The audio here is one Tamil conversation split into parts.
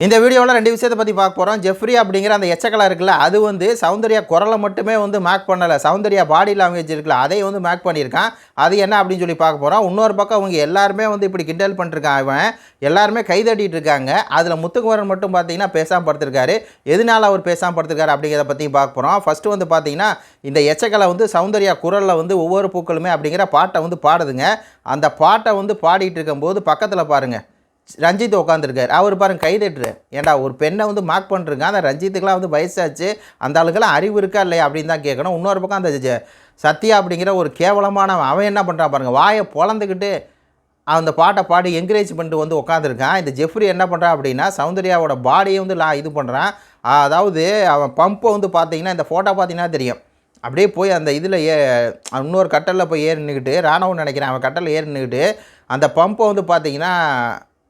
இந்த வீடியோவில் 2 விஷயத்தை பற்றி பார்க்க போகிறோம். ஜெஃப்ரி அப்படிங்கிற அந்த எச்சக்கலை இருக்குல்ல, அது வந்து சௌந்தர்யா குரலை மட்டுமே வந்து மேக் பண்ணலை, சௌந்தர்யா பாடி லாங்குவேஜ் இருக்குல்ல அதை வந்து மேக் பண்ணியிருக்கான். அது என்ன அப்படின்னு சொல்லி பார்க்க போகிறோம். இன்னொரு பக்கம் அவங்க எல்லாருமே வந்து இப்படி கிண்டல் பண்ணிருக்கான், அவன் எல்லாருமே கைதட்டிட்டு இருக்காங்க. அதில் முத்துக்குமரன் மட்டும் பார்த்தீங்கன்னா பேசாமல் படுத்திருக்காரு. எதனால் அவர் பேசாமல் படுத்திருக்காரு அப்படிங்கிறத பற்றி பார்க்க போகிறோம். ஃபஸ்ட்டு வந்து பார்த்தீங்கன்னா இந்த எச்சக்கலை வந்து சௌந்தர்யா குரலில் வந்து ஒவ்வொரு பூக்களுமே அப்படிங்கிற பாட்டை வந்து பாடுதுங்க. அந்த பாட்டை வந்து பாடிட்டு இருக்கும்போது பக்கத்தில் பாருங்கள் ரஞ்சித் உட்காந்துருக்கார். அவர் பாருங்க கைதட்டுறார். ஏன்டா ஒரு பெண்ணை வந்து மார்க் பண்ணிருங்க, அந்த ரஞ்சித்துக்கெலாம் வந்து வயசாச்சு, அந்த ஆளுக்கெல்லாம் அறிவு இருக்கா இல்லையா அப்படின்னு தான் கேட்கணும். இன்னொரு பக்கம் அந்த சத்யா அப்படிங்கிற ஒரு கேவலமான அவன் என்ன பண்ணுறான் பாருங்கள், வாயை பொழந்துக்கிட்டு அந்த பாட்டை பாடி என்கரேஜ் பண்ணிட்டு வந்து உட்காந்துருக்கான். இந்த ஜெஃப்ரி என்ன பண்ணுறான் அப்படின்னா சௌந்தர்யாவோட பாடியை வந்து இது பண்ணுறான். அதாவது அவன் பம்பை வந்து பார்த்தீங்கன்னா இந்த ஃபோட்டோ பார்த்தீங்கன்னா தெரியும், அப்படியே போய் அந்த இதில் இன்னொரு கட்டலில் போய் ஏறி நின்றுக்கிட்டு, ராணுவம் நினைக்கிறேன், அவன் கட்டலில் ஏறி நின்றுக்கிட்டு அந்த பம்பை வந்து பார்த்தீங்கன்னா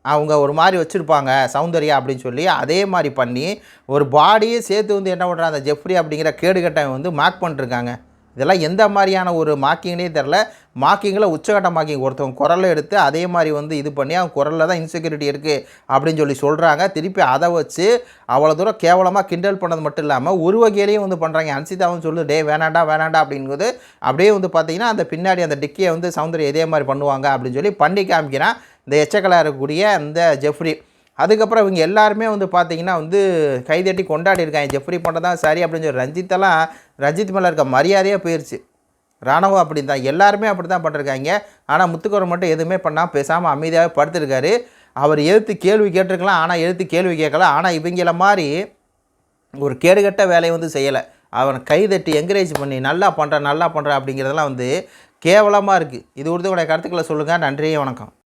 அவங்க ஒரு மாதிரி வச்சுருப்பாங்க சௌந்தர்யா அப்படின்னு சொல்லி அதே மாதிரி பண்ணி ஒரு பாடியே சேர்த்து வந்து என்ன பண்ணுறாங்க அந்த ஜெஃப்ரி அப்படிங்கிற கேடுகட்டை வந்து மார்க் பண்ணிருக்காங்க. இதெல்லாம் எந்த மாதிரியான ஒரு மார்க்கிங்னே தெரில. மார்க்கிங்கில் உச்சகட்ட மார்க்கிங் ஒருத்தவங்க குரலை எடுத்து அதே மாதிரி வந்து இது பண்ணி அவங்க குரலில் தான் இன்செக்யூரிட்டி இருக்குது அப்படின்னு சொல்லி சொல்கிறாங்க. திருப்பி அதை வச்சு அவ்வளோ தூரம் கேவலமாக கிண்டல் பண்ணது மட்டும் இல்லாமல் ஒரு வகையிலையும் வந்து பண்ணுறாங்க. அன்சிதாவும் சொல்லு டே வேணாண்டா வேணாண்டா அப்படிங்கும்போது அப்படியே வந்து பார்த்திங்கன்னா அந்த பின்னாடி அந்த டிக்கியை வந்து சௌந்தர்யா இதே மாதிரி பண்ணுவாங்க அப்படின்னு சொல்லி பண்ணி காமிக்கிறான் இந்த எச்சக்கலாக இருக்கக்கூடிய அந்த ஜெஃப்ரி. அதுக்கப்புறம் இவங்க எல்லாருமே வந்து பார்த்திங்கன்னா வந்து கைதட்டி கொண்டாடி இருக்காங்க. ஜெஃப்ரி பண்ணுறதான் சரி அப்படின்னு சொல்லி ரஞ்சித் மேலே இருக்க மரியாதையாக போயிடுச்சு. ராணுவம் அப்படி தான் எல்லாருமே அப்படி தான் பண்ணிருக்காங்க. ஆனால் முத்துக்குமரன் மட்டும் எதுவுமே பண்ணாமல் பேசாமல் அமைதியாகவே படுத்துருக்காரு. அவர் எதிர்த்து கேள்வி கேட்டிருக்கலாம், ஆனால் எதிர்த்து கேள்வி கேட்கல. ஆனால் இவங்கள மாதிரி ஒரு கேடுகட்ட வேலையை வந்து செய்யலை. அவனை கைதட்டி என்கரேஜ் பண்ணி நல்லா பண்ணுற அப்படிங்கிறதெல்லாம் வந்து கேவலமாக இருக்குது. இது உடைய கருத்துக்களை சொல்லுங்கள். நன்றி, வணக்கம்.